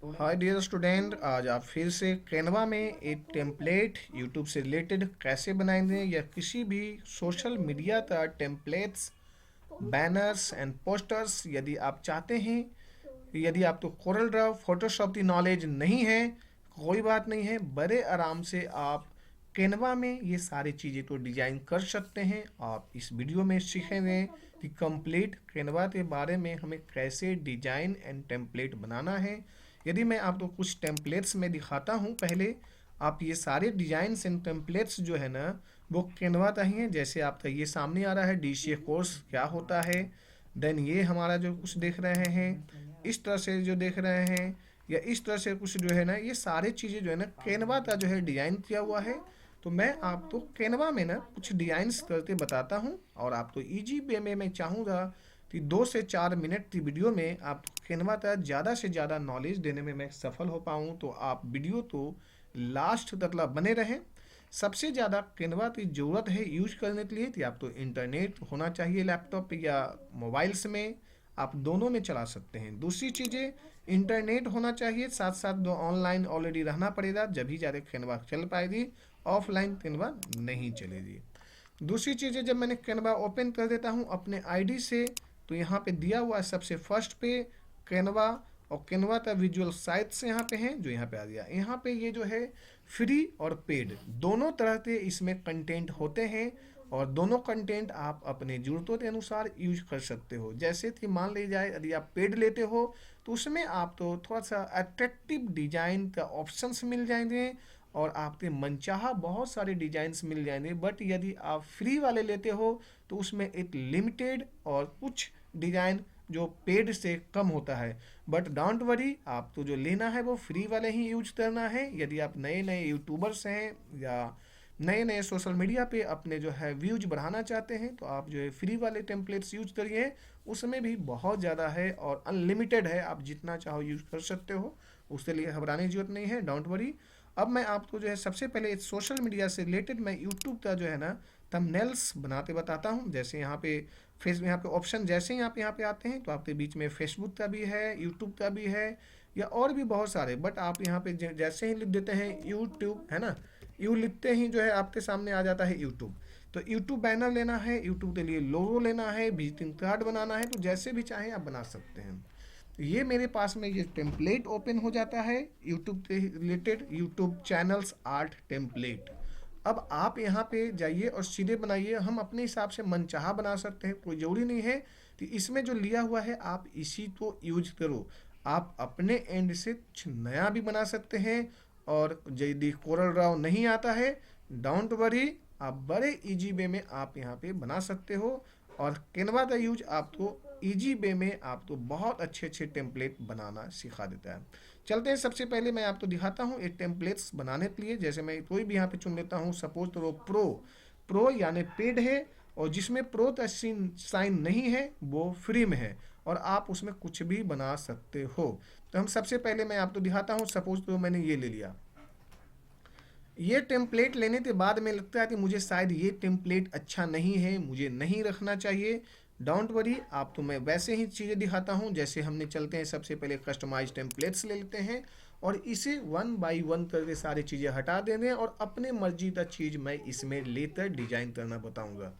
Hi dear student, आज आप फिर से कैनवा में एक टेम्पलेट यूट्यूब से रिलेटेड कैसे बनाएंगे या किसी भी सोशल मीडिया का टेम्पलेट्स, बैनर्स एंड पोस्टर्स यदि आप चाहते हैं। यदि आपको कोरल ड्रा फोटोशॉप की नॉलेज नहीं है, कोई बात नहीं है, बड़े आराम से आप कैनवा में ये सारी चीज़ें तो डिजाइन कर सकते हैं। आप इस वीडियो में सीखेंगे कि कंप्लीट कैनवा के बारे में हमें कैसे डिजाइन एंड टेम्पलेट बनाना है। यदि मैं आपको कुछ टेम्पलेट्स में दिखाता हूँ, पहले आप ये सारे डिजाइन्स एंड टेम्पलेट्स जो है ना वो कैनवा का ही है। जैसे आपका ये सामने आ रहा है डीसीए कोर्स क्या होता है। देन ये हमारा जो कुछ देख रहे हैं इस तरह से जो देख रहे हैं, या इस तरह से कुछ जो है ना, ये सारी चीज़ें जो है ना कैनवा का जो है डिज़ाइन किया हुआ है। तो मैं आपको कैनवा में ना कुछ डिज़ाइंस करके बताता हूँ, और आप तो ईजी वे में मैं चाहूँगा कि 2 से 4 मिनट की वीडियो में आप कैनवा का ज़्यादा से ज़्यादा नॉलेज देने में मैं सफल हो पाऊँ। तो आप वीडियो तो लास्ट तक बने रहें। सबसे ज़्यादा कैनवा की ज़रूरत है यूज करने के लिए कि आप तो इंटरनेट होना चाहिए लैपटॉप या मोबाइल्स में, आप दोनों में चला सकते हैं। दूसरी चीज़ें, इंटरनेट होना चाहिए, साथ साथ दो ऑनलाइन ऑलरेडी रहना पड़ेगा, जब ही ज़्यादा कैनवा चल पाएगी, ऑफलाइन कैनवा नहीं चलेगी। दूसरी चीज़ है, जब मैंने कैनवा ओपन कर देता हूँ अपने आईडी से, तो यहाँ पे दिया हुआ है सबसे फर्स्ट पे कैनवा, और कैनवा का विजुअल साइट्स यहाँ पे हैं जो यहाँ पे आ गया। यहाँ पे ये जो है फ्री और पेड दोनों तरह के इसमें कंटेंट होते हैं, और दोनों कंटेंट आप अपने ज़रूरतों के अनुसार यूज कर सकते हो। जैसे कि मान ली जाए यदि आप पेड लेते हो तो उसमें आप तो थोड़ा सा अट्रैक्टिव डिजाइन का ऑप्शंस मिल जाएंगे और आपके मनचाहा बहुत सारे डिजाइन्स मिल जाएंगे। बट यदि आप फ्री वाले लेते हो तो उसमें एक लिमिटेड और कुछ डिजाइन जो पेड से कम होता है। बट डोंट वरी, आप तो जो लेना है वो फ्री वाले ही यूज करना है। यदि आप नए नए यूट्यूबर्स हैं या नए नए सोशल मीडिया पे अपने जो है व्यूज बढ़ाना चाहते हैं, तो आप जो है फ्री वाले टेम्पलेट्स यूज करिए। उसमें भी बहुत ज़्यादा है और अनलिमिटेड है, आप जितना चाहो यूज कर सकते हो, उसके लिए घबराने की जरूरत नहीं है, डोंट वरी। अब मैं आपको जो है सबसे पहले सोशल मीडिया से रिलेटेड मैं यूट्यूब का जो है ना थंबनेल्स बनाते बताता हूँ। जैसे यहाँ पे यहाँ पे ऑप्शन जैसे ही आप यहाँ पे आते हैं तो आपके बीच में फेसबुक का भी है, यूट्यूब का भी है, या और भी बहुत सारे। बट आप यहाँ पे जैसे ही लिख देते हैं यूट्यूब, है ना, यू लिखते ही जो है आपके सामने आ जाता है यूट्यूब। तो यूट्यूब बैनर लेना है, यूट्यूब के लिए लोगो लेना है, विजिटिंग कार्ड बनाना है, तो जैसे भी चाहें आप बना सकते हैं। ये मेरे पास में ये टेम्पलेट ओपन हो जाता है यूट्यूब के related, YouTube channels art template. अब आप यहाँ पे जाइए और सीधे बनाइए, हम अपने हिसाब से मनचाहा बना सकते हैं, कोई ज़रूरी नहीं है कि इसमें जो लिया हुआ है आप इसी को यूज करो। आप अपने एंड से कुछ नया भी बना सकते हैं। और यदि कोरल ड्रॉ नहीं आता है, डोंट वरी, आप बड़े इजी वे में आप यहाँ पे बना सकते हो। और कैनवा का यूज आपको इजी वे में आपको बहुत अच्छे अच्छे टेम्पलेट बनाना सिखा देता है। चलते हैं, सबसे पहले मैं आपको दिखाता हूँ एक टेम्पलेट्स बनाने के लिए। जैसे मैं कोई भी यहाँ पे चुन लेता हूँ, सपोज तो वो प्रो प्रो यानी पेड है, और जिसमें प्रो का साइन नहीं है वो फ्री में है, और आप उसमें कुछ भी बना सकते हो। तो हम सबसे पहले मैं आपको दिखाता हूँ, सपोज तो मैंने ये ले लिया। ये टेम्पलेट लेने के बाद में लगता है कि मुझे शायद ये टेम्पलेट अच्छा नहीं है, मुझे नहीं रखना चाहिए, डोंट वरी, आप तो मैं वैसे ही चीज़ें दिखाता हूँ जैसे हमने। चलते हैं, सबसे पहले कस्टमाइज टेम्पलेट्स ले लेते हैं और इसे 1 बाय 1 करके सारी चीज़ें हटा देंगे, और अपने मर्जी का चीज़ मैं इसमें लेकर डिजाइन करना बताऊँगा।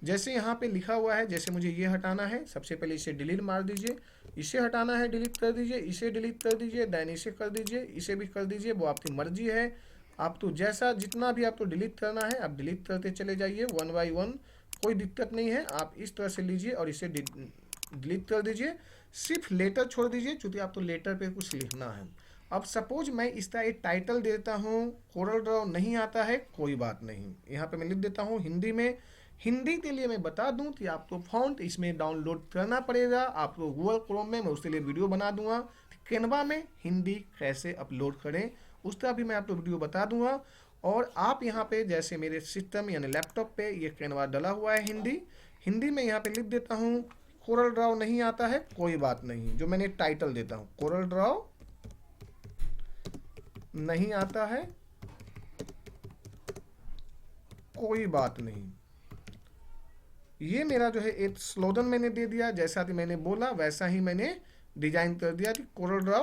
जैसे यहाँ पे लिखा हुआ है, जैसे मुझे ये हटाना है, सबसे पहले इसे डिलीट मार दीजिए, इसे हटाना है डिलीट कर दीजिए, इसे डिलीट कर दीजिए, देन इसे कर दीजिए, इसे भी कर दीजिए, वो आपकी मर्जी है। आप तो जैसा जितना भी आपको डिलीट करना है आप डिलीट करते चले जाइए 1 बाय 1, कोई दिक्कत नहीं है। आप इस तरह से लीजिए और इसे डिलीट कर दीजिए, सिर्फ लेटर छोड़ दीजिए क्योंकि आपको लेटर पे कुछ लिखना है। अब सपोज मैं इसका एक टाइटल देता हूँ, कोरल ड्रॉ नहीं आता है, कोई बात नहीं, यहाँ पे मैं लिख देता हूँ हिंदी में। हिंदी के लिए मैं बता दूं कि आपको फॉन्ट इसमें डाउनलोड करना पड़ेगा, आपको गूगल क्रोम में मैं उसके लिए वीडियो बना दूंगा। कैनवा में हिंदी कैसे अपलोड करें उसका भी मैं आपको वीडियो बता दूंगा। और आप यहाँ पे जैसे मेरे सिस्टम यानी लैपटॉप पे ये कैनवा डला हुआ है हिंदी, हिंदी में यहाँ पे लिख देता हूँ कोरल ड्रॉ नहीं आता है, कोई बात नहीं, जो मैंने टाइटल देता हूँ कोरल ड्रॉ नहीं आता है, कोई बात नहीं। ये मेरा जो है एक स्लोगन मैंने दे दिया, जैसा कि मैंने बोला वैसा ही मैंने डिजाइन कर दिया कि कोरल ड्रॉ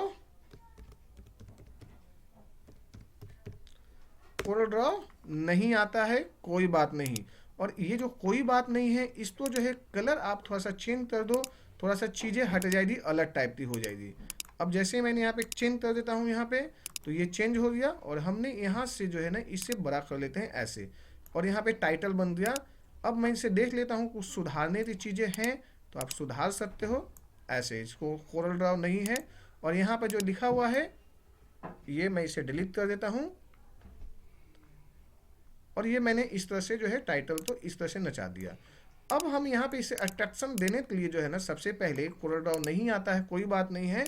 कोरल ड्रॉ नहीं आता है, कोई बात नहीं। और ये जो कोई बात नहीं है, इसको जो है कलर आप थोड़ा सा चेंज कर दो, थोड़ा सा चीज़ें हट जाएगी, अलग टाइप की हो जाएगी। अब जैसे ही मैंने यहाँ पे चेंज कर देता हूँ यहाँ पे, तो ये चेंज हो गया। और हमने यहाँ से जो है ना इसे बड़ा कर लेते हैं ऐसे, और यहाँ पे टाइटल बन गया। अब मैं इसे देख लेता हूँ, कुछ सुधारने की चीज़ें हैं तो आप सुधार सकते हो ऐसे। इसको कोरल ड्रॉ नहीं है, और यहाँ पे जो लिखा हुआ है ये मैं इसे डिलीट कर देता हूँ। और ये मैंने इस तरह से जो है टाइटल तो इस तरह से नचा दिया। अब हम यहाँ पे इसे अट्रैक्शन देने के लिए जो है ना, सबसे पहले कोरल ड्रॉ नहीं आता है, कोई बात नहीं है।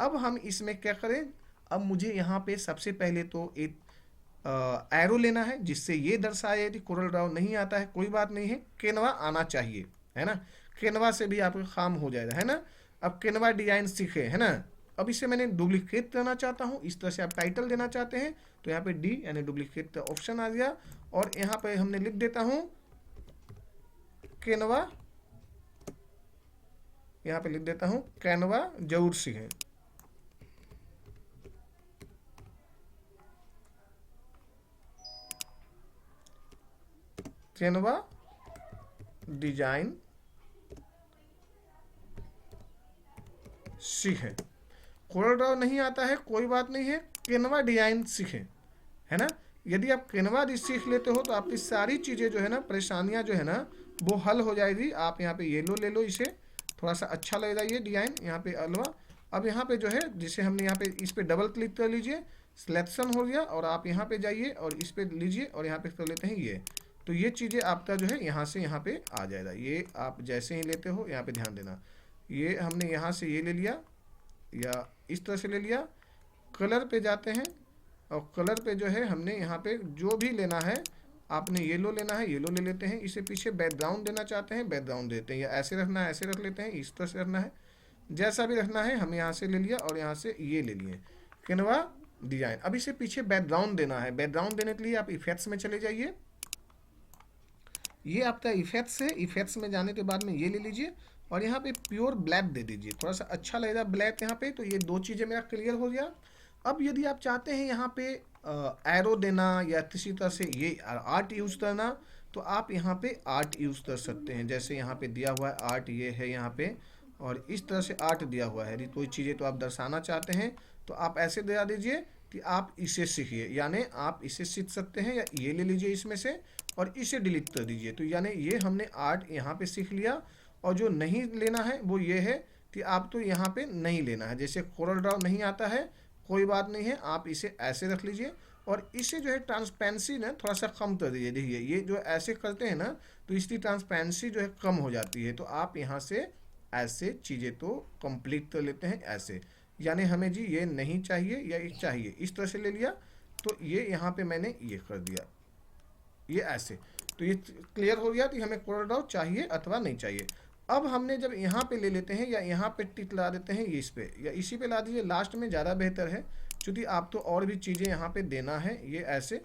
अब हम इसमें क्या करें, अब मुझे यहाँ पे सबसे पहले तो एक एरो लेना है, जिससे ये दर्शाए कि कोरल ड्रॉ नहीं आता है, कोई बात नहीं है, कैनवा आना चाहिए, है ना। कैनवा से भी आपका काम हो जाएगा, है ना। अब कैनवा डिजाइन सीखे, है ना। अब इसे मैंने डुप्लीकेट करना चाहता हूँ, इस तरह से आप टाइटल देना चाहते हैं तो यहाँ पे डी यानी डुप्लीकेट का ऑप्शन आ गया। और यहाँ पे हमने लिख देता हूँ कैनवा, यहाँ पे लिख देता हूँ कैनवा जरूर सीखें। कैनवा डिजाइन सीखें। कोरल ड्रॉ नहीं आता है, कोई बात नहीं है, कैनवा डिजाइन सीखें, है ना। यदि आप कैनवा सीख लेते हो तो आपकी सारी चीज़ें जो है ना, परेशानियां जो है ना वो हल हो जाएगी। आप यहाँ पे येलो ले लो, इसे थोड़ा सा अच्छा लगेगा ये डिजाइन, यहाँ पे अलवा। अब यहाँ पे जो है, जिसे हमने यहाँ पे इस पे डबल क्लिक कर लीजिए, सिलेक्शन हो गया, और आप यहाँ पे जाइए और इस पे लीजिए और यहाँ पे कर लेते हैं ये। तो ये चीज़ें आपका जो है यहाँ से यहाँ पे आ जाएगा। ये आप जैसे ही लेते हो, यहाँ पे ध्यान देना, ये हमने यहाँ से ये ले लिया या इस तरह से ले लिया। कलर पे जाते हैं, और कलर पे जो है हमने यहाँ पे जो भी लेना है, आपने येलो लेना है, येलो ले लेते हैं। इसे पीछे बैकग्राउंड देना चाहते हैं, बैकग्राउंड देते हैं, या ऐसे रखना है ऐसे रख लेते हैं, इस तरह से रखना है, जैसा भी रखना है। हम यहाँ से ले लिया और यहाँ से ये ले लिए कैनवा डिजाइन। अब इसे पीछे बैकग्राउंड देना है। बैकग्राउंड देने के लिए आप इफेक्ट्स में चले जाइए, ये आपका इफेक्ट्स है। इफेक्ट्स में जाने के बाद में ये ले लीजिए और यहाँ पे प्योर ब्लैक दे दीजिए, थोड़ा सा अच्छा लगेगा ब्लैक यहाँ पे। तो ये दो चीज़ें मेरा क्लियर हो गया। अब यदि आप चाहते हैं यहाँ पे एरो देना या किसी तरह से ये आर्ट यूज़ करना, तो आप यहाँ पे आर्ट यूज़ कर सकते हैं। जैसे यहाँ पे दिया हुआ है आर्ट, ये है यहाँ पे, और इस तरह से आर्ट दिया हुआ है। यदि कोई चीज़ें तो आप दर्शाना चाहते हैं तो आप ऐसे दे दीजिए कि आप इसे सीखिए, यानी आप इसे सीख सकते हैं, या ये ले लीजिए इसमें से और इसे डिलीट कर दीजिए। तो यानी ये हमने आर्ट यहाँ पे सीख लिया। और जो नहीं लेना है वो ये है कि आप तो यहाँ पे नहीं लेना है। जैसे कोरल ड्रॉ नहीं आता है, कोई बात नहीं है, आप इसे ऐसे रख लीजिए और इसे जो है ट्रांसपेरेंसी ना थोड़ा सा कम कर दीजिए। देखिए ये जो ऐसे करते हैं ना, तो इसकी ट्रांसपेरेंसी जो है कम हो जाती है। तो आप यहाँ से ऐसे चीज़ें तो कंप्लीट कर लेते हैं ऐसे, यानी हमें जी ये नहीं चाहिए या ये चाहिए, इस तरह से ले लिया। तो ये यहाँ पे मैंने ये कर दिया, ये ऐसे। तो ये क्लियर हो गया कि हमें कोरल ड्रॉ चाहिए अथवा नहीं चाहिए। अब हमने जब यहाँ पे ले लेते हैं या यहाँ पे टिक ला देते हैं, ये इस पे या इसी पे ला दीजिए, लास्ट में ज़्यादा बेहतर है, क्योंकि आप तो और भी चीज़ें यहाँ पे देना है, ये ऐसे।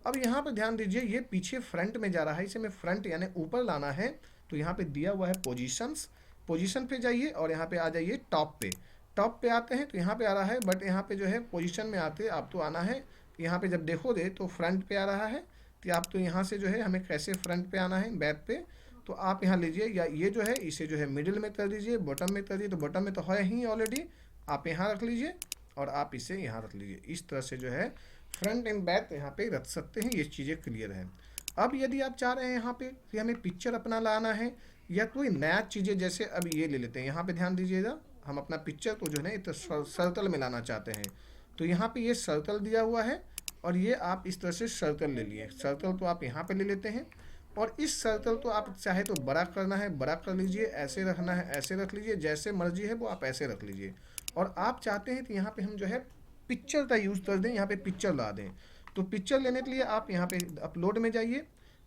अब यहाँ पे ध्यान दीजिए, ये पीछे फ्रंट में जा रहा है, इसे मैं फ्रंट यानी ऊपर लाना है। तो यहाँ पे दिया हुआ है पोजीशंस, पोजीशन पे जाइए और यहाँ पे आ जाइए टॉप पे। टॉप पे आते हैं तो यहाँ पे आ रहा है, बट यहाँ पे जो है पोजीशन में आते आप तो आना है, यहाँ पे जब देखोगे तो फ्रंट पे आ रहा है। कि आप तो यहाँ से जो है हमें कैसे फ्रंट पे आना है, बैक पे। तो आप यहाँ लीजिए, या ये जो है इसे जो है मिडिल में कर दीजिए, बॉटम में कर दीजिए। तो बॉटम में तो है ही ऑलरेडी, आप यहाँ रख लीजिए और आप इसे यहाँ रख लीजिए। इस तरह से जो है फ्रंट एंड बैक यहाँ पे रख सकते हैं। ये चीज़ें क्लियर है। अब यदि आप चाह रहे हैं यहाँ पे कि हमें पिक्चर अपना लाना है या कोई नया चीज़ें, जैसे अब ये ले लेते हैं, यहाँ पे ध्यान दीजिएगा, हम अपना पिक्चर को जो है ना सर्कल में लाना चाहते हैं। तो यहाँ पे ये सर्कल दिया हुआ है और ये आप इस तरह से सर्कल ले लिए। सर्कल तो आप यहाँ पे ले लेते हैं और इस सर्कल तो आप चाहे तो बड़ा करना है बड़ा कर लीजिए, ऐसे रखना है ऐसे रख लीजिए, जैसे मर्जी है वो आप ऐसे रख लीजिए। और आप चाहते हैं कि यहाँ पे हम जो है पिक्चर का यूज़ कर दें, यहाँ पे पिक्चर ला दें। तो पिक्चर लेने के लिए आप यहाँ पे अपलोड में जाइए।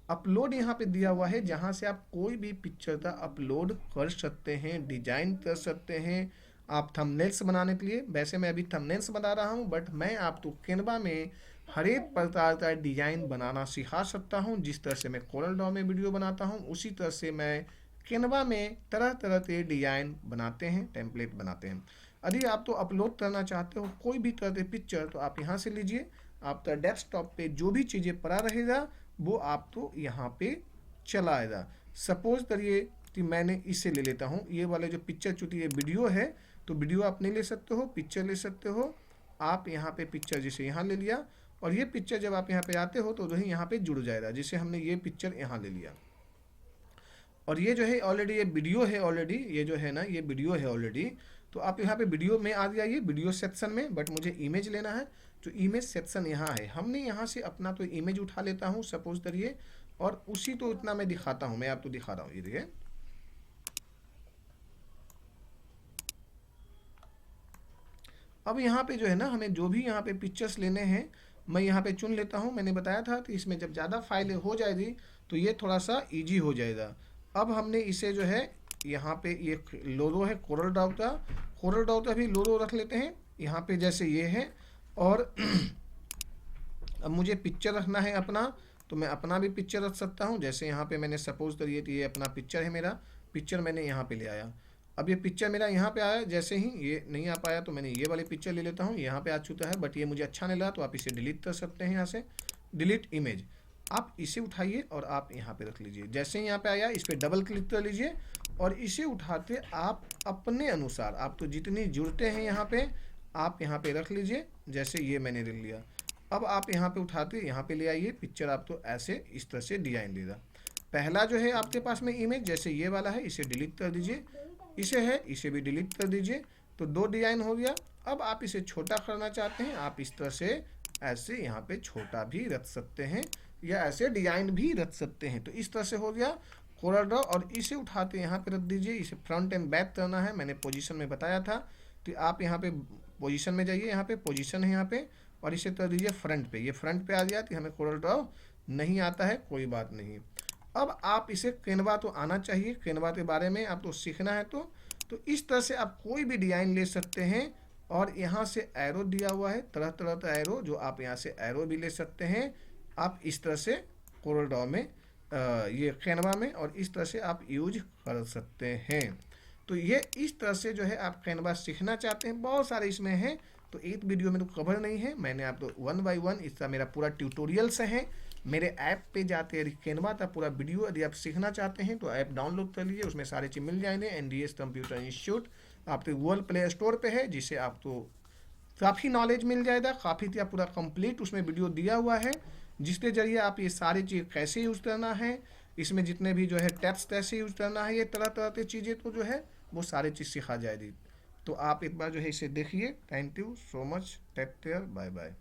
अपलोड यहाँ पे दिया हुआ है, जहाँ से आप कोई भी पिक्चर का अपलोड कर सकते हैं, डिजाइन कर सकते हैं। आप थंबनेल्स बनाने के लिए, वैसे मैं अभी थंबनेल्स बना रहा हूँ, बट मैं आपको कैनवा में हर एक प्रकार का डिजाइन बनाना सिखा सकता हूँ। जिस तरह से मैं कोरल ड्रॉ में वीडियो बनाता हूँ, उसी तरह से मैं कैनवा में तरह तरह के डिजाइन बनाते हैं, टेम्पलेट बनाते हैं। यदि आप तो अपलोड करना चाहते हो कोई भी तरह के पिक्चर, तो आप यहाँ से लीजिए, आपका डेस्कटॉप पे जो भी चीज़ें पड़ा रहेगा वो आप तो यहाँ पे चला आएगा। सपोज करिए कि मैंने इससे ले लेता हूँ, ये वाले जो पिक्चर, चूंकि ये वीडियो है तो वीडियो आप नहीं ले सकते हो, पिक्चर ले सकते हो। आप यहाँ पे पिक्चर जैसे यहाँ ले लिया, और ये पिक्चर जब आप यहाँ पे आते हो तो वही यहाँ पे जुड़ जाएगा, जैसे हमने ये पिक्चर यहाँ ले लिया। और ये जो है ऑलरेडी ये वीडियो है, ऑलरेडी ये जो है ना ये वीडियो है ऑलरेडी। तो आप यहाँ पे वीडियो में आ जाइए, वीडियो सेक्शन में, बट मुझे इमेज लेना है तो इमेज सेक्शन यहाँ है। हमने यहाँ से अपना तो इमेज उठा लेता हूँ सपोज करिए, और उसी तो इतना मैं दिखाता हूँ, मैं आपको दिखा रहा हूँ, ये देखिए। अब यहाँ पे जो है ना हमें जो भी यहाँ पे पिक्चर्स लेने हैं, मैं यहाँ पे चुन लेता हूँ। मैंने बताया था कि इसमें जब ज़्यादा फाइलें हो जाएगी तो ये थोड़ा सा इजी हो जाएगा। अब हमने इसे जो है यहाँ पे ये लोगो है कोरल ड्रॉ का, कोरल ड्रॉ का भी लोगो रख लेते हैं यहाँ पे, जैसे ये है। और अब मुझे पिक्चर रखना है अपना, तो मैं अपना भी पिक्चर रख सकता हूँ। जैसे यहाँ पे मैंने सपोज करिए कि ये अपना पिक्चर है, मेरा पिक्चर मैंने यहाँ पे ले आया। अब ये पिक्चर मेरा यहाँ पे आया, जैसे ही ये नहीं आ पाया तो मैंने ये वाले पिक्चर ले लेता हूँ, यहाँ पे आ चुका है, बट ये मुझे अच्छा नहीं लगा तो आप इसे डिलीट कर सकते हैं यहाँ से, डिलीट इमेज। आप इसे उठाइए और आप यहाँ पे रख लीजिए। जैसे ही यहाँ पे आया इस पर डबल क्लिक कर लीजिए, और इसे उठाते आप अपने अनुसार, आप तो जितनी जुड़ते हैं यहाँ पे आप यहाँ पे रख लीजिए। जैसे ये मैंने ले लिया, अब आप यहाँ पे उठाते यहाँ पे ले आइए पिक्चर, आप तो ऐसे इस तरह से डिजाइन देगा। पहला जो है आपके पास में इमेज जैसे ये वाला है, इसे डिलीट कर दीजिए, इसे है इसे भी डिलीट कर दीजिए, तो दो डिजाइन हो गया। अब आप इसे छोटा करना चाहते हैं, आप इस तरह से ऐसे यहाँ पे छोटा भी रख सकते हैं, या ऐसे डिजाइन भी रख सकते हैं। तो इस तरह से हो गया कोरल ड्रॉ। और इसे उठाते यहाँ पे रख दीजिए, इसे फ्रंट एंड बैक करना है, मैंने पोजीशन में बताया था। तो आप यहाँ पे पोजीशन में जाइए, यहाँ पे पोजीशन है यहाँ पे, और इसे कर दीजिए फ्रंट पे। ये फ्रंट पे आ गया कि हमें कोरल ड्रॉ नहीं आता है, कोई बात नहीं। अब आप इसे कैनवा तो आना चाहिए, कैनवा के बारे में आप तो सीखना है। तो इस तरह से आप कोई भी डिजाइन ले सकते हैं। और यहाँ से एरो दिया हुआ है, तरह तरह का एरो, जो आप यहाँ से एरो भी ले सकते हैं। आप इस तरह से कोरल ड्रॉ में ये कैनवा में, और इस तरह से आप यूज कर सकते हैं। तो ये इस तरह से जो है आप कैनवा सीखना चाहते हैं, बहुत सारे इसमें हैं, तो एक वीडियो में तो कवर नहीं है, मैंने आपको 1 बाय 1 इसका मेरा पूरा ट्यूटोरियल्स है। मेरे ऐप पे जाते हैं कैनवा का पूरा वीडियो, यदि आप सीखना चाहते हैं तो ऐप डाउनलोड कर लीजिए, उसमें सारे चीज़ मिल जाएंगे। NDS कंप्यूटर इंस्टीट्यूट आपके गूगल प्ले स्टोर पे है, जिसे आपको काफ़ी नॉलेज मिल जाएगा, काफ़ी पूरा कंप्लीट उसमें वीडियो दिया हुआ है, जिसके जरिए आप ये सारी चीज़ कैसे यूज़ करना है, इसमें जितने भी जो है टैप्स कैसे यूज़ करना है, ये तरह तरह की चीज़ें तो जो है वो सारी चीज़ सिखा जाएगी। तो आप एक बार जो है इसे देखिए। Thank you so much, take care, bye bye.